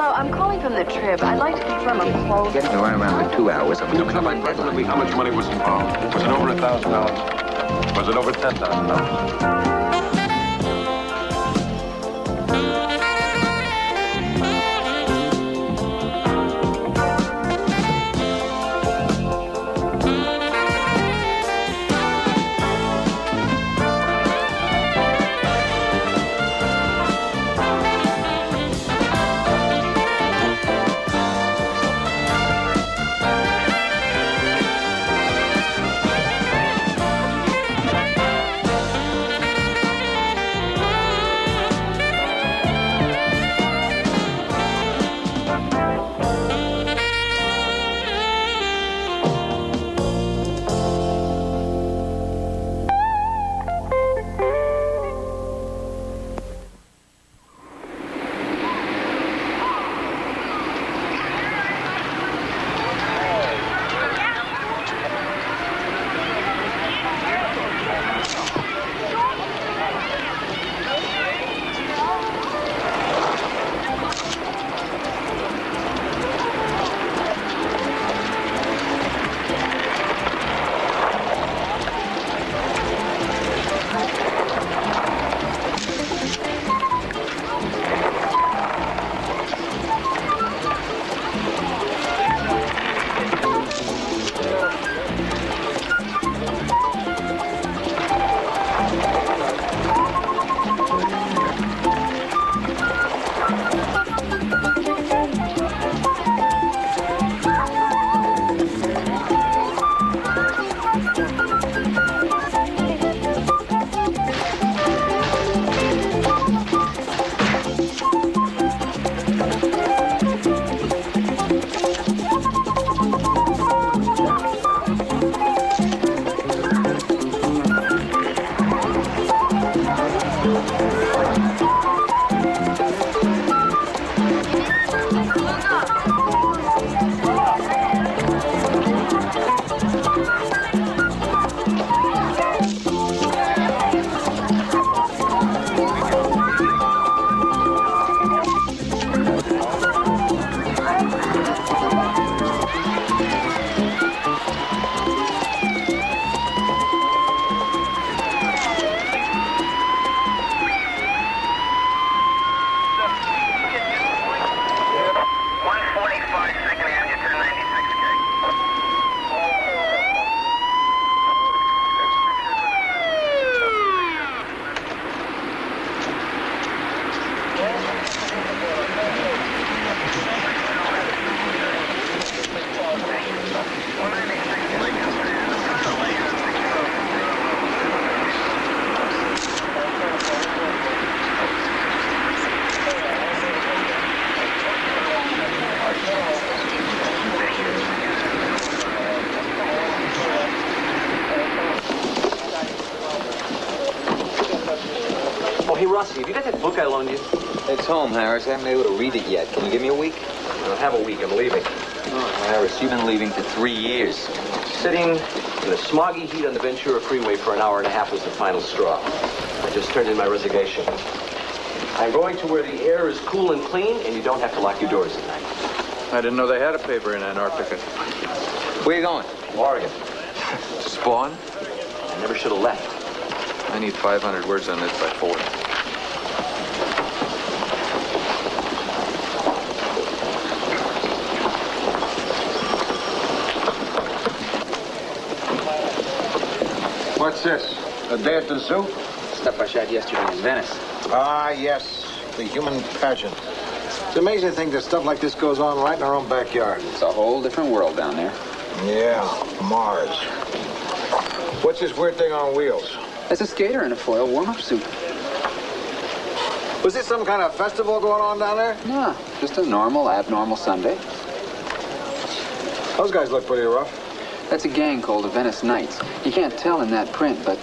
Hello, I'm calling from the Trib. I'd like to confirm a quote. Getting around in 2 hours. Can you clarify approximately how much money was involved? Was it over $1,000? Was it over $10,000? Hey, Rossi, have you got that book I loaned you? It's home, Harris. I haven't been able to read it yet. Can you give me a week? I don't have a week. I'm leaving. Oh, Harris, you've been leaving for 3 years. Sitting in the smoggy heat on the Ventura Freeway for an hour and a half was the final straw. I just turned in my resignation. I'm going to where the air is cool and clean, and you don't have to lock your doors at night. I didn't know they had a paper in Antarctica. Where you going? Oregon. Spawn? I never should have left. I need 500 words on this by 4. What's this? A day at the zoo? Stuff I shot yesterday in Venice. Ah, yes. The human pageant. It's amazing to think that stuff like this goes on right in our own backyard. It's a whole different world down there. Yeah, Mars. What's this weird thing on wheels? That's a skater in a foil warm-up suit. Was this some kind of festival going on down there? No, just a normal, abnormal Sunday. Those guys look pretty rough. That's a gang called the Venice Knights. You can't tell in that print, but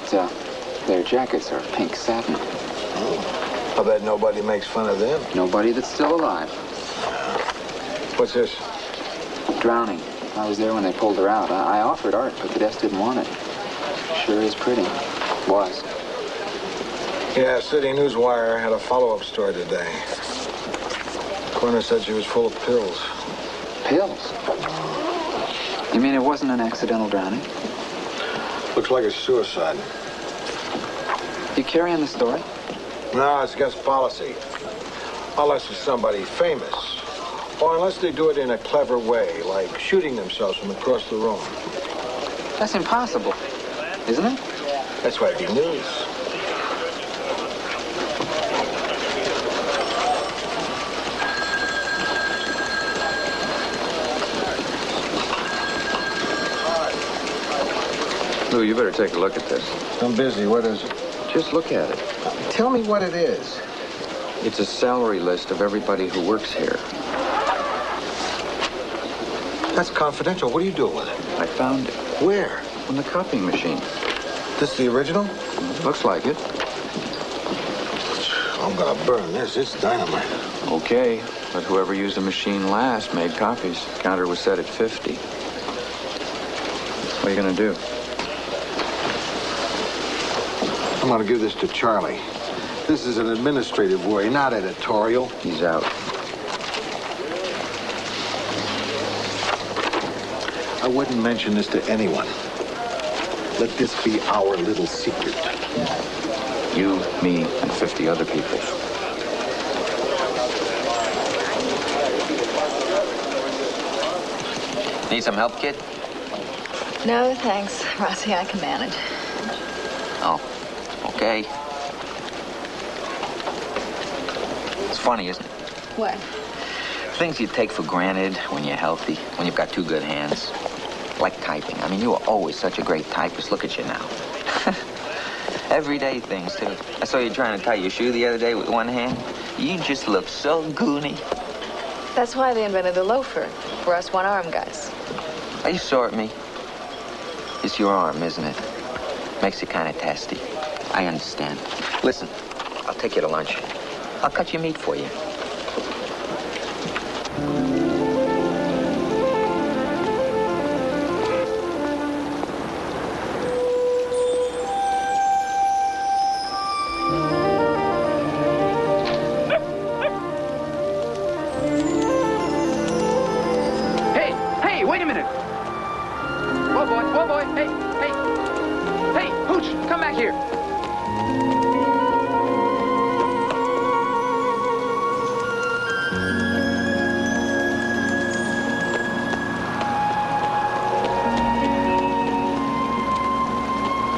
their jackets are pink satin. I bet nobody makes fun of them. Nobody that's still alive. What's this? Drowning. I was there when they pulled her out. I offered art, but the desk didn't want it. Sure is pretty. Was. Yeah, City Newswire had a follow-up story today. Coroner said she was full of pills. Pills? You mean it wasn't an accidental drowning? Looks like a suicide. You carrying the story? No, it's against policy. Unless it's somebody famous. Or unless they do it in a clever way, like shooting themselves from across the room. That's impossible, isn't it? That's why it'd be news. Lou, you better take a look at this. I'm busy. What is it? Just look at it. Tell me what it is. It's a salary list of everybody who works here. That's confidential. What are you doing with it? I found it Where? on the copying machine. This the original? Looks like it. I'm gonna burn this. It's dynamite. Okay, but whoever used the machine last made copies. Counter was set at 50. What are you gonna do? I'm gonna give this to Charlie. This is an administrative worry, not editorial. He's out. I wouldn't mention this to anyone. Let this be our little secret. You, me, and 50 other people. Need some help, kid? No, thanks, Rossi. I can manage. Oh, okay. It's funny, isn't it? What? Things you take for granted when you're healthy, when you've got two good hands. Like typing. I mean, you were always such a great typist. Look at you now. Everyday things, too. I saw you trying to tie your shoe the other day with one hand. You just look so goony. That's why they invented the loafer, for us one-arm guys. Are you sore at me? It's your arm, isn't it? Makes you kind of testy. I understand. Listen, I'll take you to lunch. I'll cut your meat for you. Hey, wait a minute. Whoa, boy, hey, Hooch, come back here.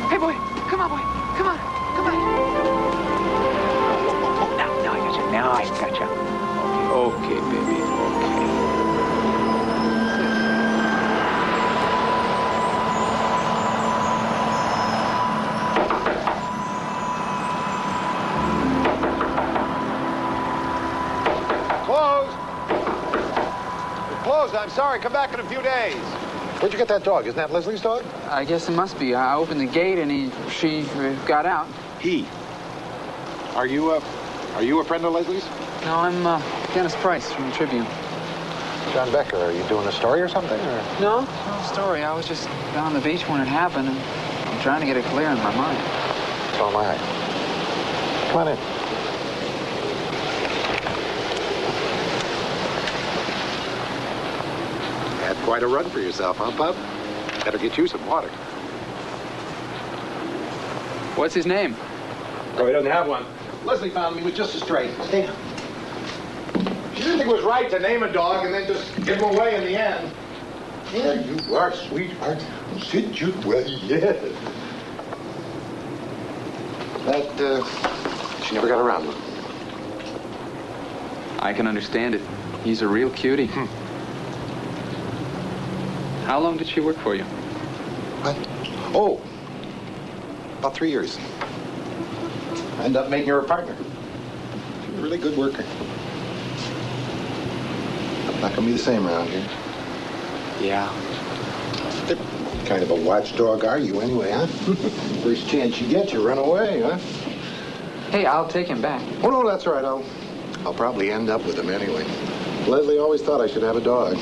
Hey, boy, come on, come on. Now I got you. Okay, baby, okay. Closed. It's closed. I'm sorry. Come back in a few days. Where'd you get that dog? Isn't that Leslie's dog? I guess it must be. I opened the gate and she got out. He. Are you a friend of Leslie's? No, I'm Dennis Price from the Tribune. John Becker. Are you doing a story or something? Or? No, no story. I was just down on the beach when it happened, and I'm trying to get it clear in my mind. So am I. Come on in. Had quite a run for yourself, huh, Pub? Better get you some water. What's his name? Oh, he doesn't have one. Leslie found me with just a stray. Stay down. She didn't think it was right to name a dog and then just give him away in the end. There you are, sweetheart. Sit you well, yes. That, she never got around to him. I can understand it. He's a real cutie. How long did she work for you? What? Oh, about 3 years. I ended up making her a partner. She's a really good worker. Not gonna be the same around here. Yeah. Kind of a watchdog are you anyway, huh? First chance you get, you run away, huh? Hey, I'll take him back. Oh, no, that's all right. I'll probably end up with him anyway. Leslie always thought I should have a dog.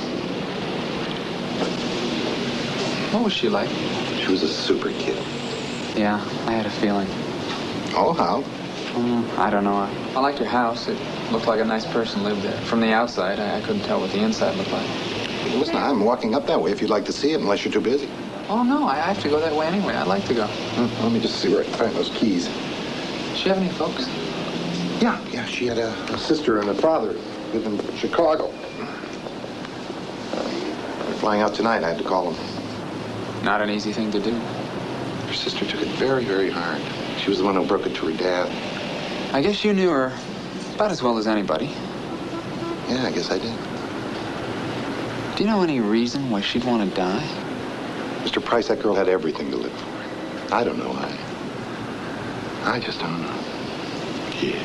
What was she like? She was a super kid. Yeah, I had a feeling. Oh, how? I don't know. I liked her house. It looked like a nice person lived there. From the outside, I couldn't tell what the inside looked like. Well, listen, I'm walking up that way if you'd like to see it, unless you're too busy. Oh, no, I have to go that way anyway. I'd like to go. Let me just see where I can find those keys. Does she have any folks? Yeah, she had a sister and a father live in Chicago. They're flying out tonight. I had to call them. Not an easy thing to do. Her sister took it very, very hard. She was the one who broke it to her dad. I guess you knew her about as well as anybody. Yeah, I guess I did. Do you know any reason why she'd want to die? Mr. Price, that girl had everything to live for. I don't know. I just don't know. Yeah.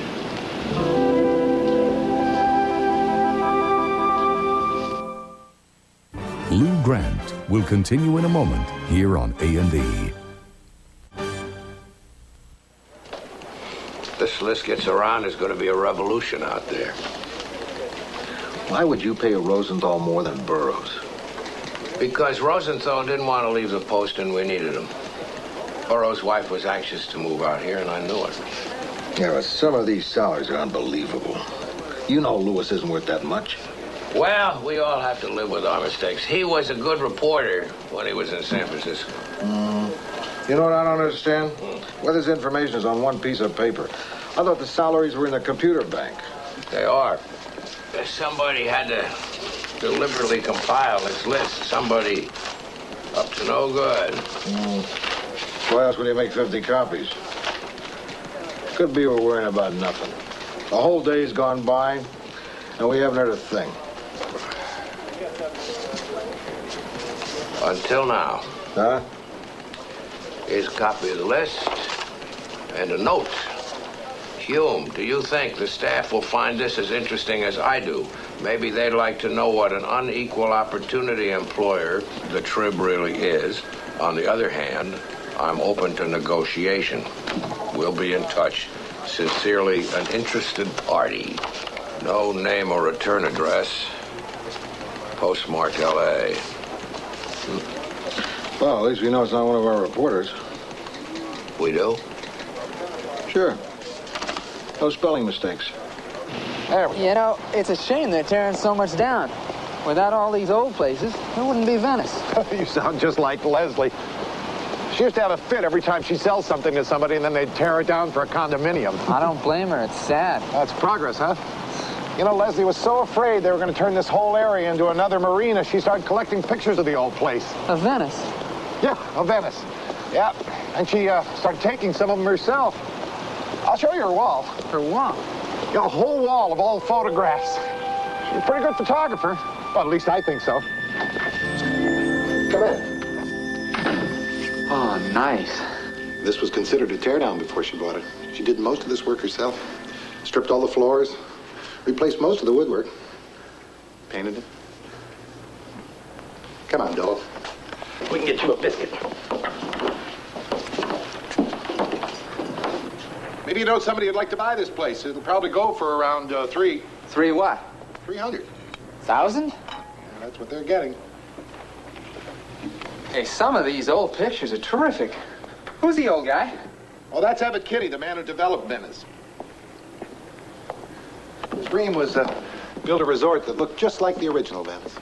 Lou Grant will continue in a moment here on A&E. This list gets around, there's going to be a revolution out there. Why would you pay a Rosenthal more than Burroughs? Because Rosenthal didn't want to leave the post and we needed him. Burroughs' wife was anxious to move out here, and I knew it. Yeah, but some of these salaries are unbelievable. You know Lewis isn't worth that much. Well, we all have to live with our mistakes. He was a good reporter when he was in San Francisco. You know what I don't understand? Well, this information is on one piece of paper. I thought the salaries were in the computer bank. They are. Somebody had to deliberately compile this list. Somebody up to no good. Why else would you make 50 copies? Could be we're worrying about nothing. The whole day's gone by, and we haven't heard a thing. Until now. Huh? Here's a copy of the list and a note. Hume, do you think the staff will find this as interesting as I do? Maybe they'd like to know what an unequal opportunity employer the Trib really is. On the other hand, I'm open to negotiation. We'll be in touch. Sincerely, an interested party. No name or return address. Postmark L.A. Well, at least we know it's not one of our reporters. We do? Sure. No spelling mistakes. You know, it's a shame they're tearing so much down. Without all these old places, there wouldn't be Venice. You sound just like Leslie. She used to have a fit every time she sells something to somebody, and then they'd tear it down for a condominium. I don't blame her. It's sad. That's progress, huh? You know, Leslie was so afraid they were going to turn this whole area into another marina, she started collecting pictures of the old place. Of Venice? Yeah, of Venice. Yeah, and she started taking some of them herself. I'll show you her wall. Her wall? Yeah, a whole wall of old photographs. She's a pretty good photographer. Well, at least I think so. Come in. Oh, nice. This was considered a teardown before she bought it. She did most of this work herself. Stripped all the floors, replaced most of the woodwork, painted it. Come on, Dole. We can get you a biscuit. Maybe you know somebody who'd like to buy this place. It'll probably go for around $300. Three what? 1,000? Yeah, that's what they're getting. Hey, some of these old pictures are terrific. Who's the old guy? Oh, that's Abbott Kinney, the man who developed Venice. His dream was to build a resort that looked just like the original Venice.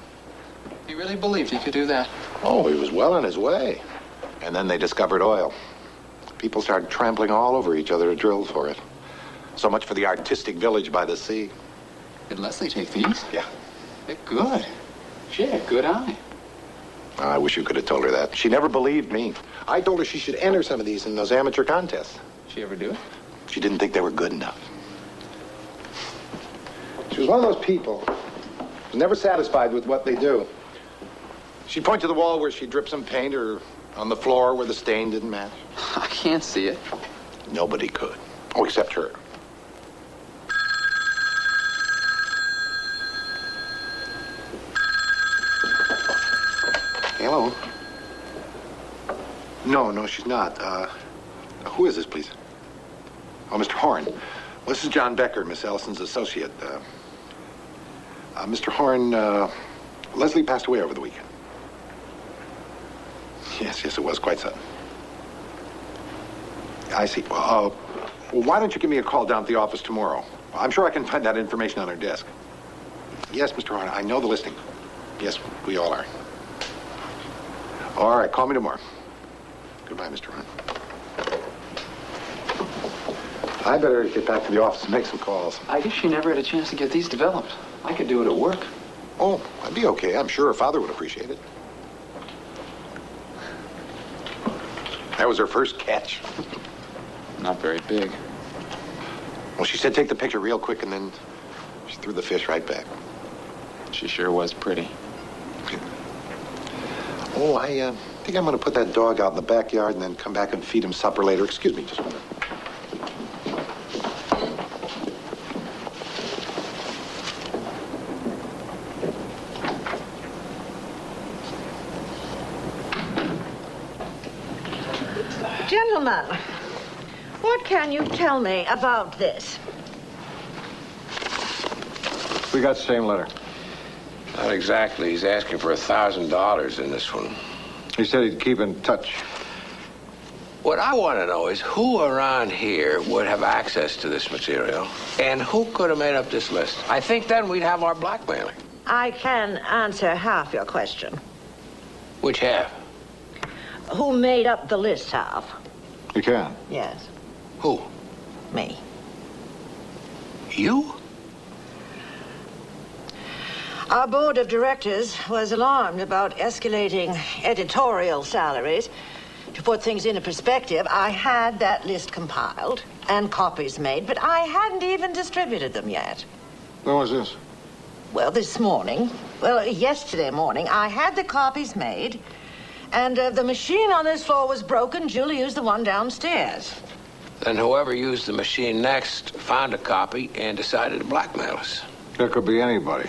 He really believed he could do that? Oh, he was well on his way. And then they discovered oil. People started trampling all over each other to drill for it. So much for the artistic village by the sea. Did Leslie take these? Yeah. They're good. She had a good eye. I wish you could have told her that. She never believed me. I told her she should enter some of these in those amateur contests. She ever do it? She didn't think they were good enough. She was one of those people who's never satisfied with what they do. She'd point to the wall where she'd drip some paint or on the floor where the stain didn't match. I can't see it. Nobody could. Oh, except her. Hello? No, she's not. Who is this, please? Oh, Mr. Horn. Well, this is John Becker, Miss Ellison's associate. Mr. Horn, Leslie passed away over the weekend. Yes, it was quite sudden. I see. Well, why don't you give me a call down at the office tomorrow? I'm sure I can find that information on her desk. Yes, Mr. Horn, I know the listing. Yes, we all are. All right, call me tomorrow. Goodbye, Mr. Horn. I better get back to the office and make some calls. I guess she never had a chance to get these developed. I could do it at work. Oh, I'd be okay. I'm sure her father would appreciate it. That was her first catch. Not very big. Well, she said take the picture real quick, and then she threw the fish right back. She sure was pretty. Oh, I think I'm going to put that dog out in the backyard and then come back and feed him supper later. Excuse me just a minute. Gentlemen, what can you tell me about this? We got the same letter. Not exactly. He's asking for $1,000 in this one. He said he'd keep in touch. What I want to know is who around here would have access to this material and who could have made up this list. I think then we'd have our blackmailing. I can answer half your question. Which half? Who made up the list half? You can. Yes. Who? Me. You? Our board of directors was alarmed about escalating editorial salaries. To put things into perspective, I had that list compiled and copies made, but I hadn't even distributed them yet. When was this? Well, this morning. Well, yesterday morning, I had the copies made, and the machine on this floor was broken. Julie used the one downstairs. Then whoever used the machine next found a copy and decided to blackmail us. There could be anybody.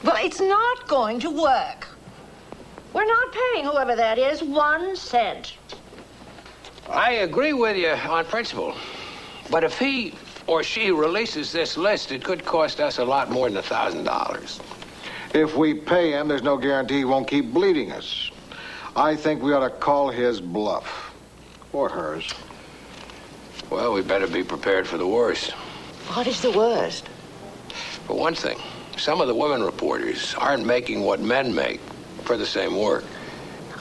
Well, it's not going to work. We're not paying whoever that is 1 cent. I agree with you on principle. But if he or she releases this list, it could cost us a lot more than $1,000. If we pay him, there's no guarantee he won't keep bleeding us. I think we ought to call his bluff. Or hers. Well, we better be prepared for the worst. What is the worst? For one thing, some of the women reporters aren't making what men make for the same work.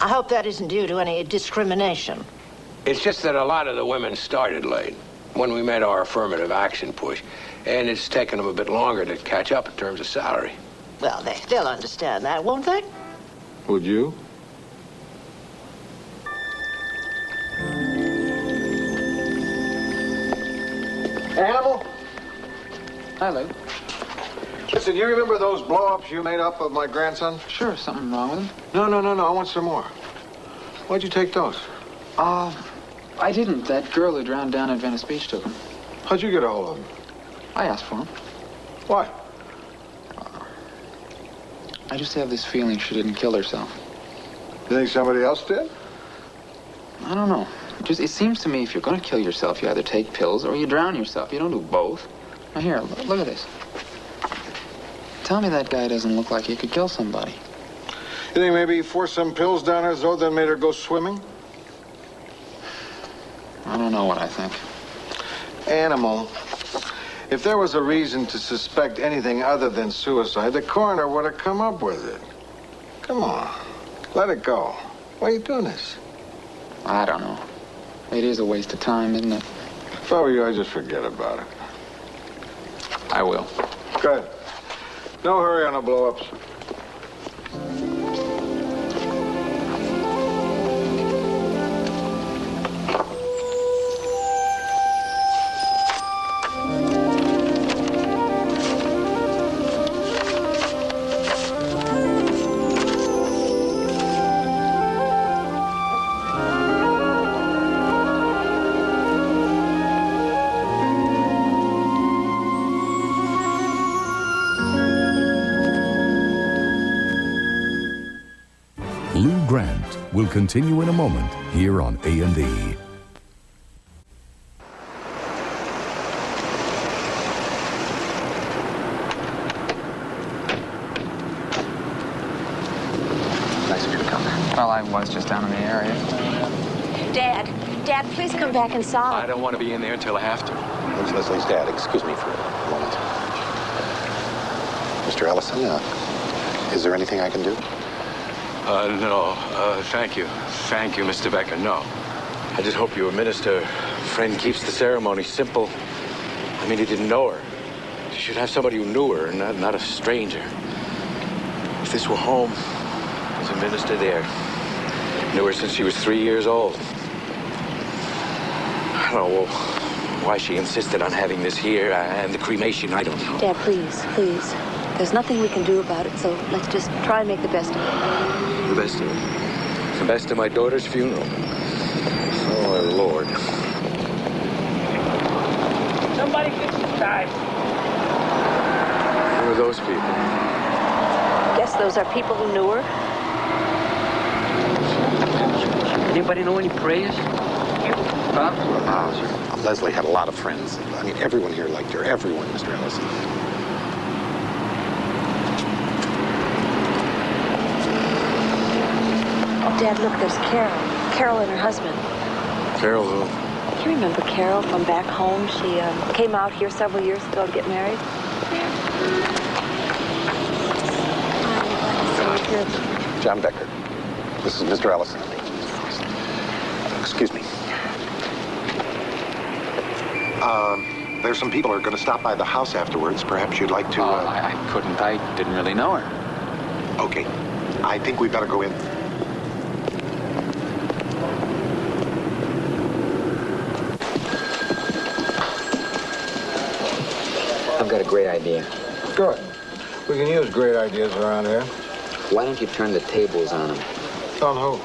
I hope that isn't due to any discrimination. It's just that a lot of the women started late when we made our affirmative action push, and it's taken them a bit longer to catch up in terms of salary. Well, they'll understand that, won't they? Would you? Animal? Hi, Lou. Listen, you remember those blow-ups you made up of my grandson? Sure, something wrong with him? No. I want some more. Why'd you take those? I didn't. That girl who drowned down at Venice Beach took them. How'd you get a hold of them? I asked for them. Why? I just have this feeling she didn't kill herself. You think somebody else did? I don't know. It seems to me if you're going to kill yourself, you either take pills or you drown yourself. You don't do both. Now, here, look at this. Tell me that guy doesn't look like he could kill somebody. You think maybe he forced some pills down her throat that made her go swimming? I don't know what I think. Animal. If there was a reason to suspect anything other than suicide, the coroner would have come up with it. Come on. Let it go. Why are you doing this? I don't know. It is a waste of time, isn't it? If I were you, I'd just forget about it. I will. Good. No hurry on the blow-ups. Lou Grant will continue in a moment here on A&E. Nice of you to come. Well, I was just down in the area. Dad, please come back inside. I don't want to be in there until I have to. Leslie's dad, excuse me for a moment. Mr. Ellison, is there anything I can do? No. Thank you. Thank you, Mr. Becker. No. I just hope your minister friend keeps the ceremony simple. I mean, he didn't know her. She should have somebody who knew her, and not a stranger. If this were home, there's a minister there. Knew her since she was 3 years old. I don't know why she insisted on having this here and the cremation. I don't know. Dad, please, please. There's nothing we can do about it, so let's just try and make the best of it. The best of it. The best of my daughter's funeral. Oh, Lord. Somebody get some time. Who are those people? Guess those are people who knew her. Anybody know any prayers? Huh? Leslie had a lot of friends. I mean, everyone here liked her. Everyone, Mr. Ellison. Oh, Dad, look, there's Carol. Carol and her husband. Carol who? Do you remember Carol from back home? She came out here several years ago to get married. John Becker. This is Mr. Ellison. Excuse me. There's some people who are going to stop by the house afterwards. Perhaps you'd like to... I couldn't. I didn't really know her. Okay. I think we better go in. I've got a great idea. Good. We can use great ideas around here. Why don't you turn the tables on him? On who?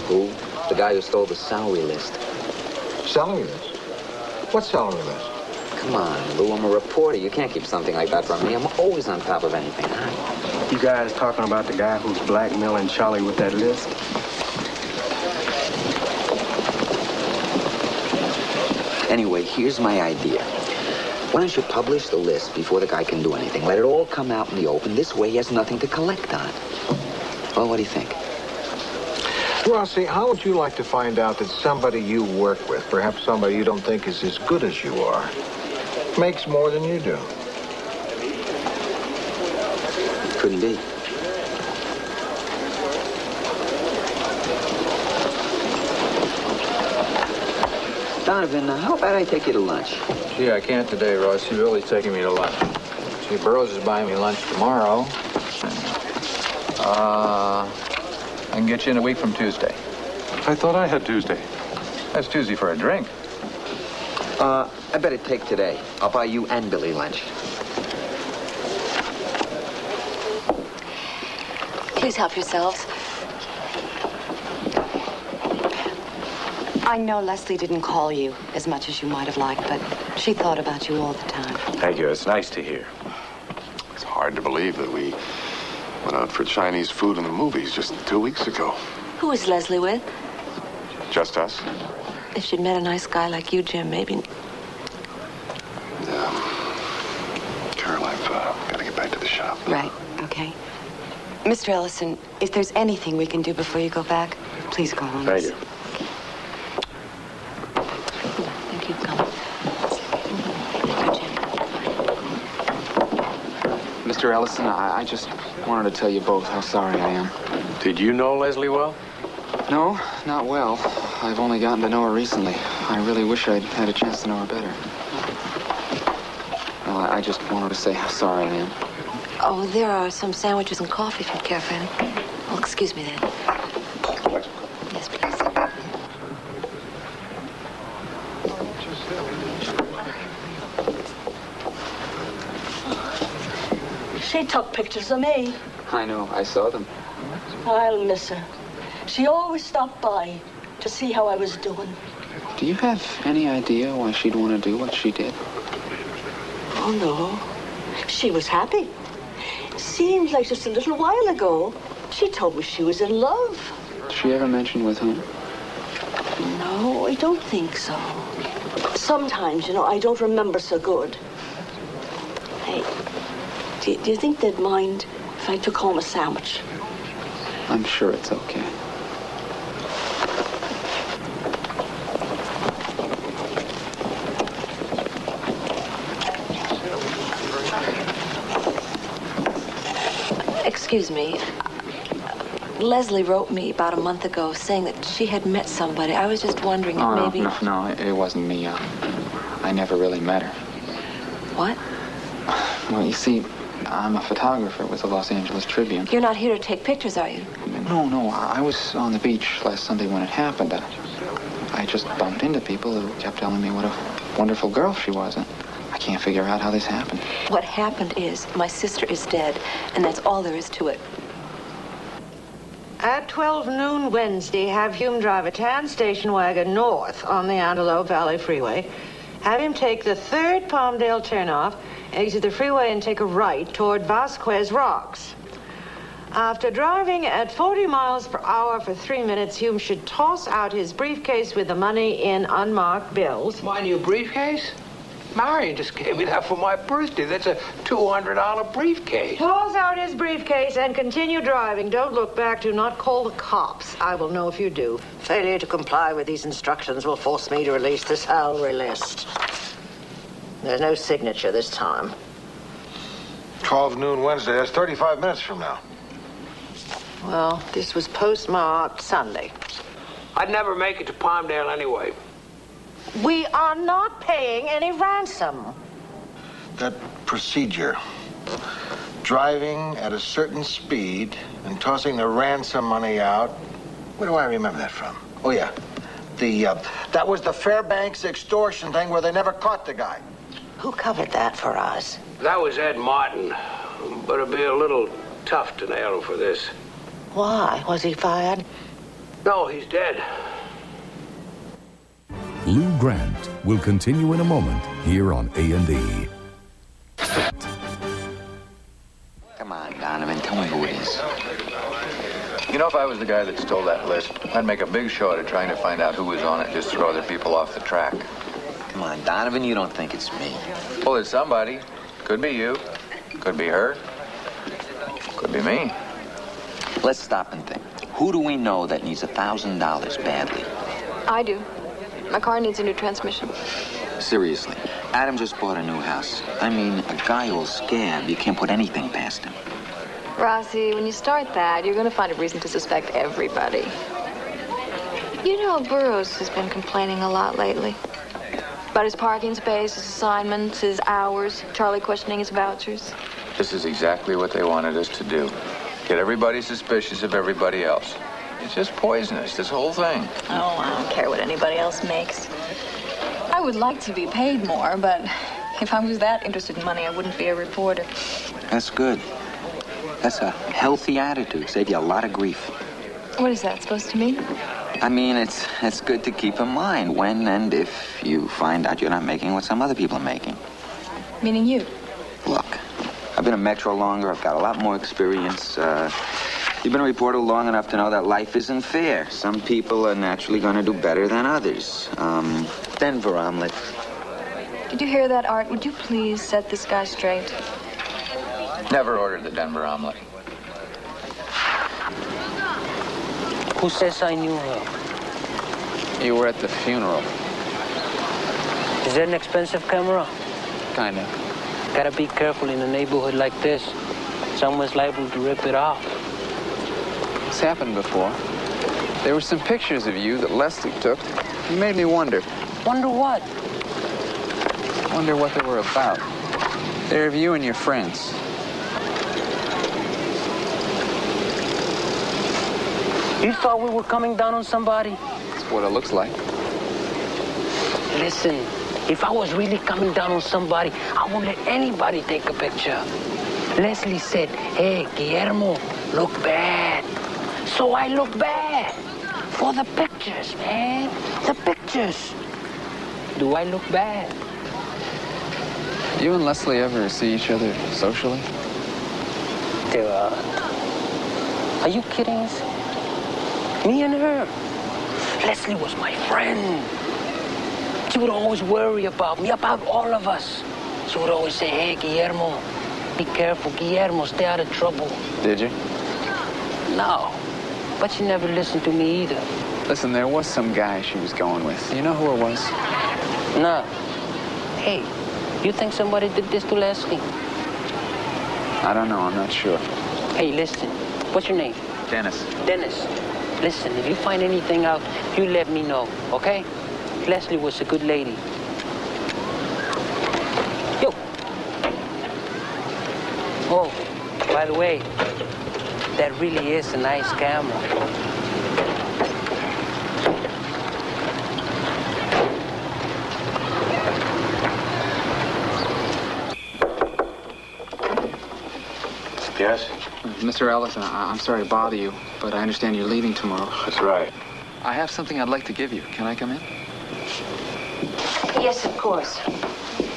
Who? The guy who stole the salary list. Salary list? What salary list? Come on, Lou, I'm a reporter. You can't keep something like that from me. I'm always on top of anything, huh? You guys talking about the guy who's blackmailing Charlie with that list? Anyway, here's my idea. Why don't you publish the list before the guy can do anything? Let it all come out in the open. This way he has nothing to collect on. Well, what do you think? Rossi, how would you like to find out that somebody you work with, perhaps somebody you don't think is as good as you are, makes more than you do? Couldn't be. Donovan, how about I take you to lunch? Gee, I can't today, Ross. You're really taking me to lunch. See, Burroughs is buying me lunch tomorrow. I can get you in a week from Tuesday. I thought I had Tuesday. That's Tuesday for a drink. I better take today. I'll buy you and Billy lunch. Please help yourselves. I know Leslie didn't call you as much as you might have liked, but she thought about you all the time. Thank you. It's nice to hear. It's hard to believe that we went out for Chinese food in the movies just 2 weeks ago. Who was Leslie with? Just us. If she'd met a nice guy like you, Jim, maybe... Carol, I've got to get back to the shop. Right, okay. Mr. Ellison, if there's anything we can do before you go back, please go home. Thank you. Thank you. Come. Mr. Ellison, I just wanted to tell you both how sorry I am. Did you know Leslie well? No, not well. I've only gotten to know her recently. I really wish I'd had a chance to know her better. Well, I just wanted to say how sorry I am. Oh, there are some sandwiches and coffee if you'd care for any. Well, excuse me then. Yes, please. She took pictures of me. I know, I saw them. I'll miss her. She always stopped by to see how I was doing. Do you have any idea why she'd want to do what she did? Oh, no. She was happy. Seemed like just a little while ago, she told me she was in love. Did she ever mention with whom? No, I don't think so. Sometimes, you know, I don't remember so good. Hey, do you think they'd mind if I took home a sandwich? I'm sure it's okay. Excuse me. Leslie wrote me about a month ago saying that she had met somebody. I was just wondering if maybe... No, it wasn't me. I never really met her. What? Well, you see, I'm a photographer with the Los Angeles Tribune. You're not here to take pictures, are you? No, I was on the beach last Sunday when it happened. I just bumped into people who kept telling me what a wonderful girl she was, and I can't figure out how this happened. What happened is my sister is dead, and that's all there is to it. At 12 noon Wednesday, have Hume drive a tan station wagon north on the Antelope Valley Freeway. Have him take the 3rd Palmdale turnoff, exit the freeway and take a right toward Vasquez Rocks. After driving at 40 miles per hour for 3 minutes, Hume should toss out his briefcase with the money in unmarked bills. My new briefcase? Marion just gave me that for my birthday. That's a $200 briefcase. Toss out his briefcase and continue driving. Don't look back. Do not call the cops. I will know if you do. Failure to comply with these instructions will force me to release the salary list. There's no signature this time. 12 noon Wednesday. That's 35 minutes from now. Well, this was postmarked Sunday. I'd never make it to Palmdale anyway. We are not paying any ransom. That procedure, driving at a certain speed and tossing the ransom money out, where do I remember that from? Oh, yeah. That was the Fairbanks extortion thing where they never caught the guy. Who covered that for us? That was Ed Martin, but it'd be a little tough to nail him for this. Why? Was he fired? No, he's dead. Lou Grant will continue in a moment here on A&E. Come on, Donovan, tell me who it is. You know, if I was the guy that stole that list, I'd make a big show out of trying to find out who was on it, just throw other people off the track. Come on, Donovan, you don't think it's me. Well, it's somebody. Could be you. Could be her. Could be me. Let's stop and think. Who do we know that needs $1,000 badly? I do. My car needs a new transmission. Seriously, Adam just bought a new house. I mean, a guy who'll scab, you can't put anything past him. Rossi, when you start that, you're going to find a reason to suspect everybody. You know, Burroughs has been complaining a lot lately. About his parking space, his assignments, his hours, Charlie questioning his vouchers. This is exactly what they wanted us to do. Get everybody suspicious of everybody else. It's just poisonous, this whole thing. Oh, I don't care what anybody else makes. I would like to be paid more, but if I was that interested in money, I wouldn't be a reporter. That's good. That's a healthy attitude. Save you a lot of grief. What is that supposed to mean? I mean, it's good to keep in mind when and if you find out you're not making what some other people are making. Meaning you? Look, I've been a Metro longer. I've got a lot more experience. You've been a reporter long enough to know that life isn't fair. Some people are naturally going to do better than others. Denver omelet. Did you hear that, Art? Would you please set this guy straight? Never ordered the Denver omelet. Who says I knew her? You were at the funeral. Is that an expensive camera? Kind of. Gotta be careful in a neighborhood like this. Someone's liable to rip it off. It's happened before. There were some pictures of you that Leslie took. It made me wonder. Wonder what? Wonder what they were about. They're of you and your friends. You thought we were coming down on somebody? That's what it looks like. Listen, if I was really coming down on somebody, I wouldn't let anybody take a picture. Leslie said, hey, Guillermo, look bad. So I look bad. For the pictures, man. The pictures. Do I look bad? You and Leslie ever see each other socially? Are you kidding us? Me and her. Leslie was my friend. She would always worry about me, about all of us. She would always say, hey, Guillermo, be careful, Guillermo, stay out of trouble. Did you? No, but she never listened to me either. Listen, there was some guy she was going with. You know who it was? No. Hey, you think somebody did this to Leslie? I don't know, I'm not sure. Hey, listen. What's your name? Dennis. Dennis. Listen, if you find anything out, you let me know, okay? Leslie was a good lady. Yo. Oh, by the way, that really is a nice camera. Yes? Mr. Ellis, I'm sorry to bother you, but I understand you're leaving tomorrow. That's right. I have something I'd like to give you. Can I come in? Yes, of course.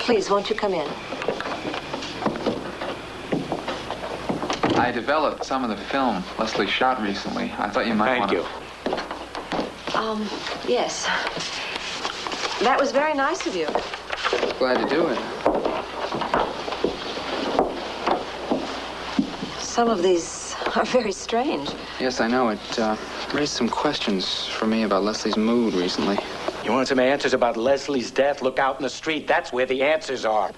Please, won't you come in? I developed some of the film Leslie shot recently. I thought you might want to... Thank you. Yes. That was very nice of you. Glad to do it. Some of these are very strange. Yes, I know. It raised some questions for me about Leslie's mood recently. You want some answers about Leslie's death? Look out in the street. That's where the answers are.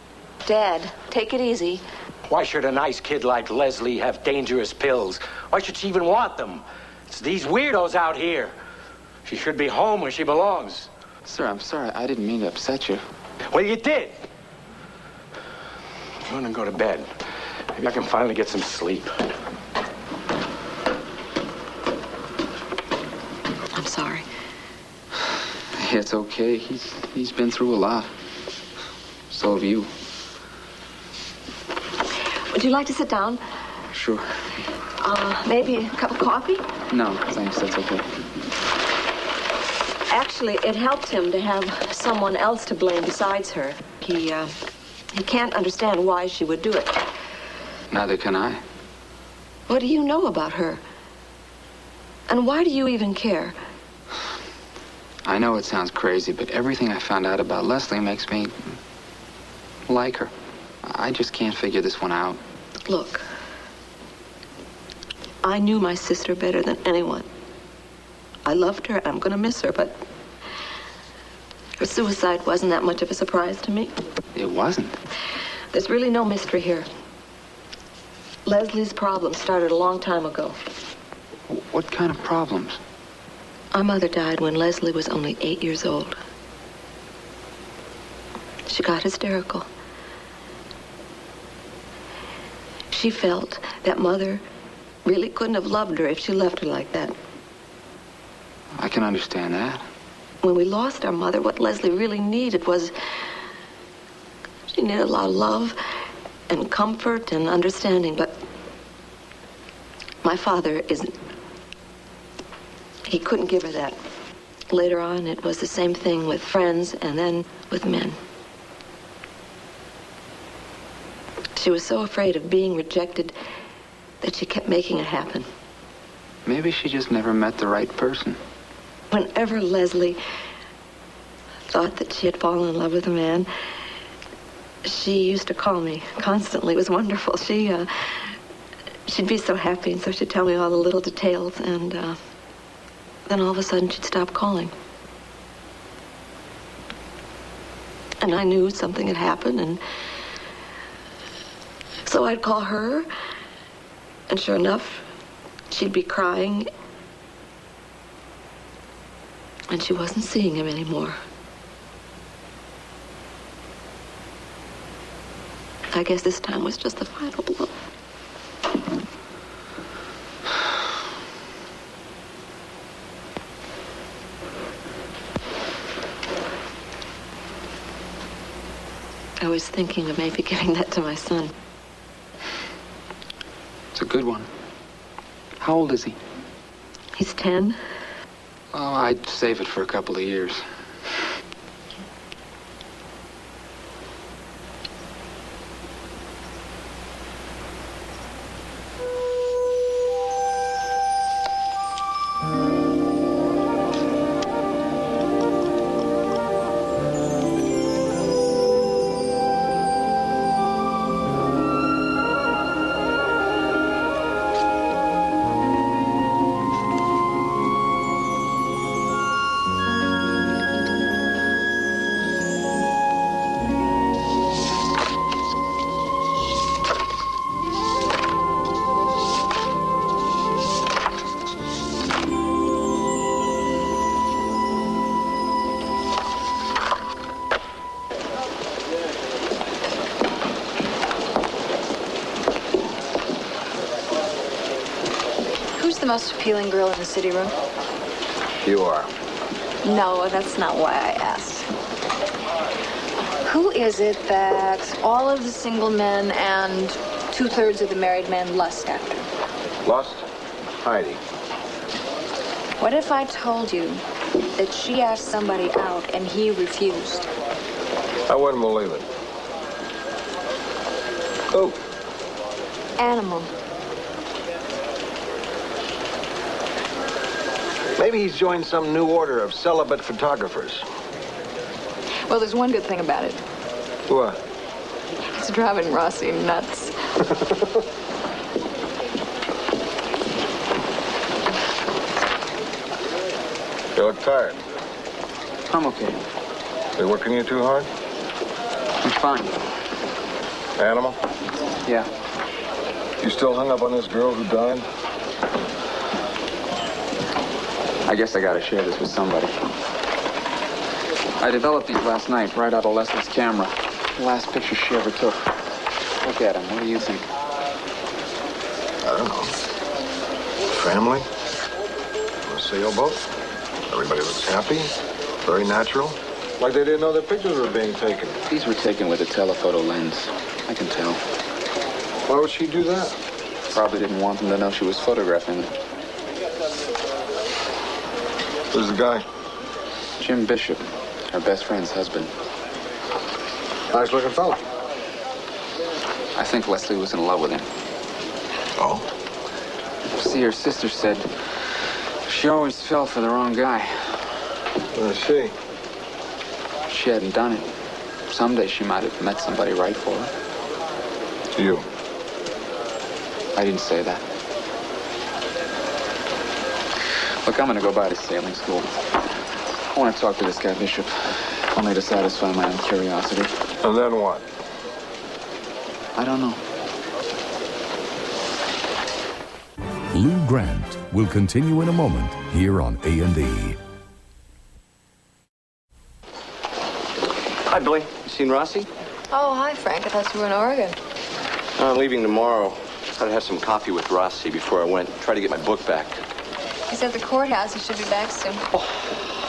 Dad, take it easy. Why should a nice kid like Leslie have dangerous pills? Why should she even want them? It's these weirdos out here. She should be home where she belongs. Sir, I'm sorry. I didn't mean to upset you. Well, you did. You want to go to bed? Maybe I can finally get some sleep. I'm sorry. It's okay. He's been through a lot. So have you. Would you like to sit down? Sure. Maybe a cup of coffee? No, thanks. That's okay. Actually, it helped him to have someone else to blame besides her. He can't understand why she would do it. Neither can I. What do you know about her? And why do you even care? I know it sounds crazy, but everything I found out about Leslie makes me like her. I just can't figure this one out. Look, I knew my sister better than anyone. I loved her, and I'm going to miss her, but her suicide wasn't that much of a surprise to me. It wasn't. There's really no mystery here. Leslie's problem started a long time ago. What kind of problems? Our mother died when Leslie was only 8 years old. She got hysterical. She felt that Mother really couldn't have loved her if she left her like that. I can understand that. When we lost our mother, what Leslie really needed was... she needed a lot of love and comfort and understanding, but my father isn't... he couldn't give her that. Later on, it was the same thing with friends and then with men. She was so afraid of being rejected that she kept making it happen. Maybe she just never met the right person. Whenever Leslie thought that she had fallen in love with a man, she used to call me constantly. It was wonderful. She'd be so happy, and so she'd tell me all the little details, and then all of a sudden she'd stop calling. And I knew something had happened, and so I'd call her, and sure enough, she'd be crying, and she wasn't seeing him anymore. I guess this time was just the final blow. I was thinking of maybe giving that to my son. It's a good one. How old is he? He's 10. Oh, I'd save it for a couple of years. the most appealing girl in the city room? You are. No, that's not why I asked. Who is it that all of the single men and 2/3 of the married men lust after? Lust? Heidi. What if I told you that she asked somebody out and he refused? I wouldn't believe it. Who? Animal. Maybe he's joined some new order of celibate photographers. Well, there's one good thing about it. What? It's driving Rossi nuts. You look tired. I'm okay. They working you too hard? I'm fine. Animal? Yeah. You still hung up on this girl who died? I guess I gotta share this with somebody. I developed these last night right out of Leslie's camera. The last picture she ever took. Look at them. What do you think? I don't know. Family? On a sailboat? Everybody looks happy. Very natural. Like they didn't know their pictures were being taken. These were taken with a telephoto lens. I can tell. Why would she do that? Probably didn't want them to know she was photographing them. Who's the guy? Jim Bishop, her best friend's husband. Nice looking fella. I think Leslie was in love with him. Oh? See, her sister said she always fell for the wrong guy. I see. She hadn't done it. Someday she might have met somebody right for her. You? I didn't say that. Look, I'm gonna go by to sailing school. I want to talk to this guy, Bishop. Only to satisfy my own curiosity. And then what? I don't know. Lou Grant will continue in a moment here on A&E. Hi, Billy. You seen Rossi? Oh, hi, Frank. I thought you were in Oregon. I'm leaving tomorrow. I'd have some coffee with Rossi before I went. Try to get my book back. He's at the courthouse. He should be back soon. Oh,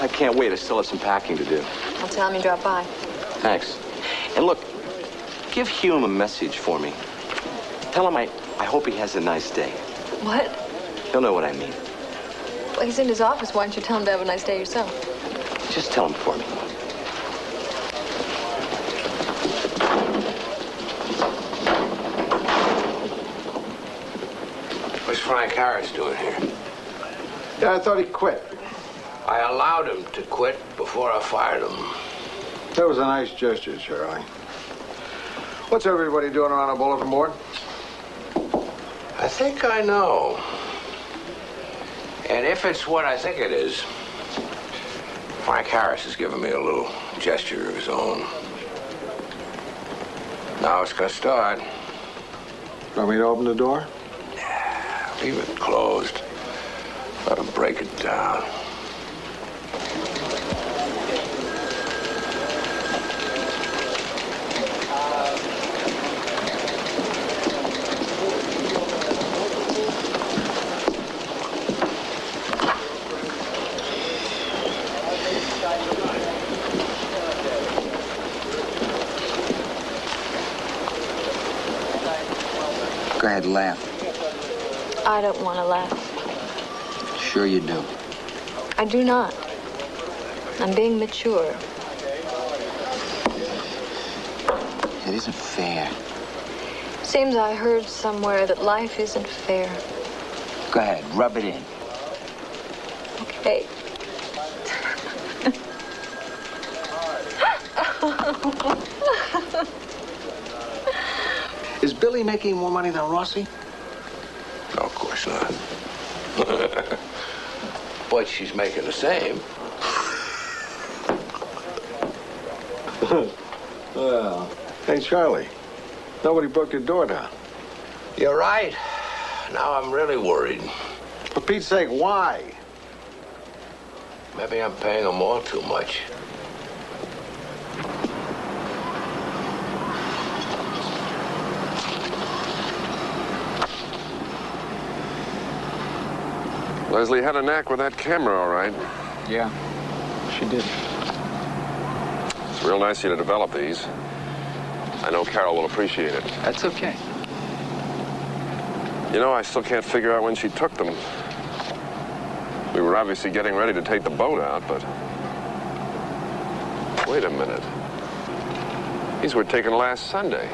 I can't wait. I still have some packing to do. I'll tell him you dropped by. Thanks. And look, give Hume a message for me. Tell him I hope he has a nice day. What? He'll know what I mean. Well, he's in his office. Why don't you tell him to have a nice day yourself? Just tell him for me. What's Frank Harris doing here? Yeah, I thought he quit. I allowed him to quit before I fired him. That was a nice gesture, Charlie. What's everybody doing around a bulletin board? I think I know. And if it's what I think it is, Frank Harris has given me a little gesture of his own. Now it's gonna start. Want me to open the door? Leave it closed. Let him break it down. Go ahead, laugh. I don't want to laugh. Sure you do. I do not. I'm being mature. It isn't fair. Seems I heard somewhere that life isn't fair. Go ahead, rub it in. Okay. Is Billy making more money than Rossi? No, of course not. But she's making the same. Well, hey, Charlie. Nobody broke your door down. You're right. Now I'm really worried. For Pete's sake, why? Maybe I'm paying them all too much. Leslie had a knack with that camera, all right. Yeah, she did. It's real nice of you to develop these. I know Carol will appreciate it. That's okay. You know, I still can't figure out when she took them. We were obviously getting ready to take the boat out, but... Wait a minute. These were taken last Sunday.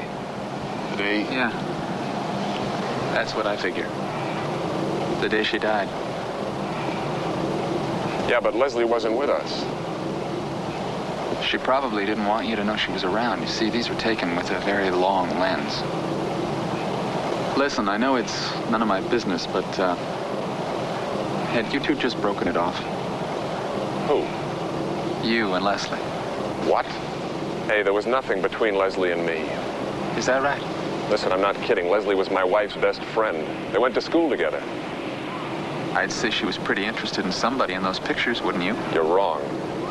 Today? Yeah. That's what I figure. The day she died. Yeah, but Leslie wasn't with us. She probably didn't want you to know she was around. You see, these were taken with a very long lens. Listen, I know it's none of my business, but, had you two just broken it off? Who? You and Leslie. What? Hey, there was nothing between Leslie and me. Is that right? Listen, I'm not kidding. Leslie was my wife's best friend. They went to school together. I'd say she was pretty interested in somebody in those pictures, wouldn't you? You're wrong.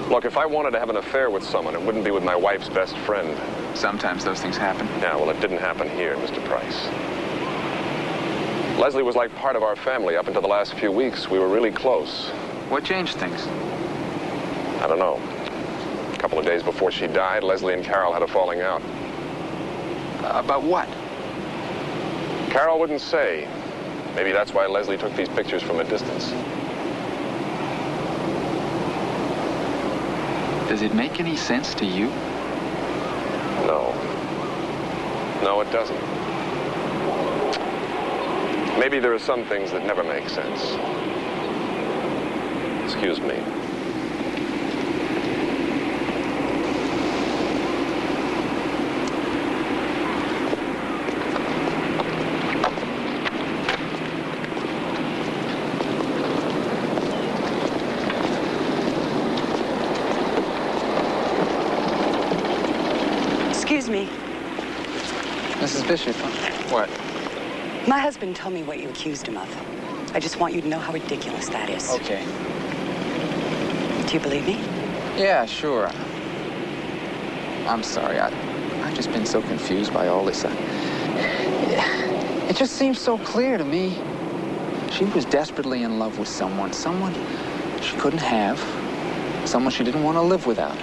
Look, if I wanted to have an affair with someone, it wouldn't be with my wife's best friend. Sometimes those things happen. Yeah, well, it didn't happen here, Mr. Price. Leslie was like part of our family up until the last few weeks. We were really close. What changed things? I don't know. A couple of days before she died, Leslie and Carol had a falling out. About what? Carol wouldn't say. Maybe that's why Leslie took these pictures from a distance. Does it make any sense to you? No. No, it doesn't. Maybe there are some things that never make sense. Excuse me. Excuse me. Mrs. Bishop, what? My husband told me what you accused him of. I just want you to know how ridiculous that is. Okay. Do you believe me? Yeah, sure. I'm sorry. I've just been so confused by all this. It just seems so clear to me. She was desperately in love with someone she couldn't have, someone she didn't want to live without.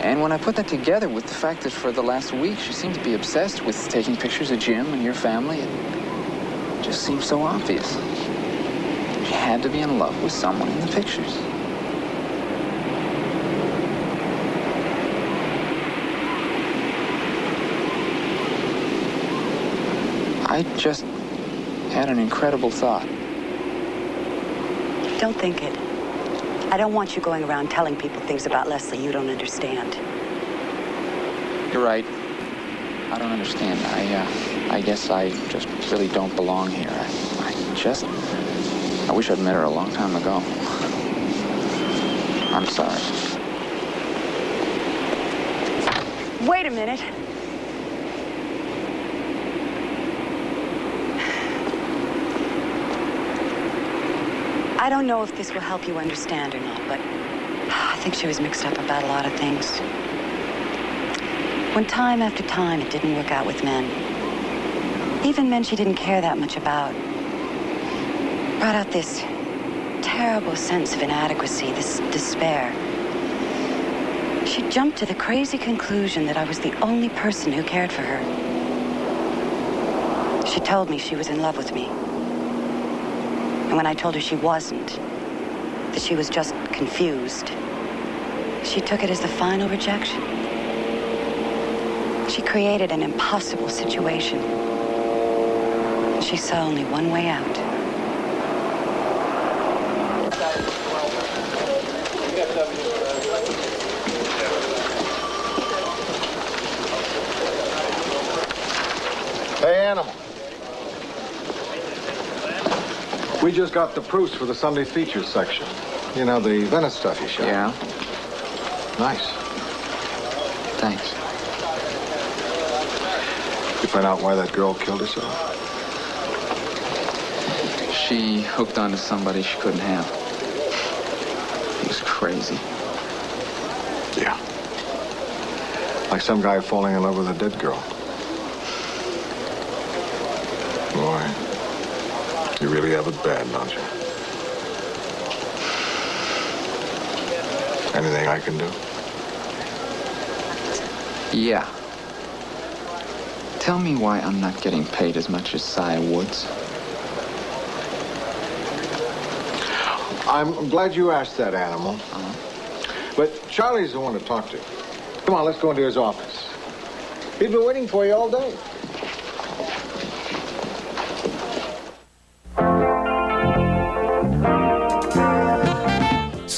And when I put that together with the fact that for the last week she seemed to be obsessed with taking pictures of Jim and your family, it just seems so obvious. She had to be in love with someone in the pictures. I just had an incredible thought. Don't think it. I don't want you going around telling people things about Leslie you don't understand. You're right. I don't understand. I guess I just really don't belong here. I wish I'd met her a long time ago. I'm sorry. Wait a minute. I don't know if this will help you understand or not, but I think she was mixed up about a lot of things. When time after time it didn't work out with men, even men she didn't care that much about, brought out this terrible sense of inadequacy, this despair. She jumped to the crazy conclusion that I was the only person who cared for her. She told me she was in love with me. And when I told her she wasn't, that she was just confused, she took it as the final rejection. She created an impossible situation. She saw only one way out. Hey, Animal. We just got the proofs for the Sunday features section. You know, the Venice stuff you shot. Yeah? Nice. Thanks. You find out why that girl killed herself? She hooked onto somebody she couldn't have. He was crazy. Yeah. Like some guy falling in love with a dead girl. Boy, you really have it bad, don't you? Anything I can do? Yeah. Tell me why I'm not getting paid as much as Cy Woods. I'm glad you asked that, Animal. But Charlie's the one to talk to. Come on, let's go into his office. He's been waiting for you all day.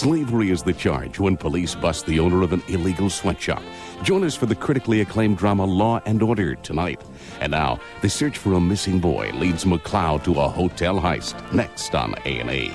Slavery is the charge when police bust the owner of an illegal sweatshop. Join us for the critically acclaimed drama Law and Order tonight. And now, the search for a missing boy leads McCloud to a hotel heist. Next on A&E.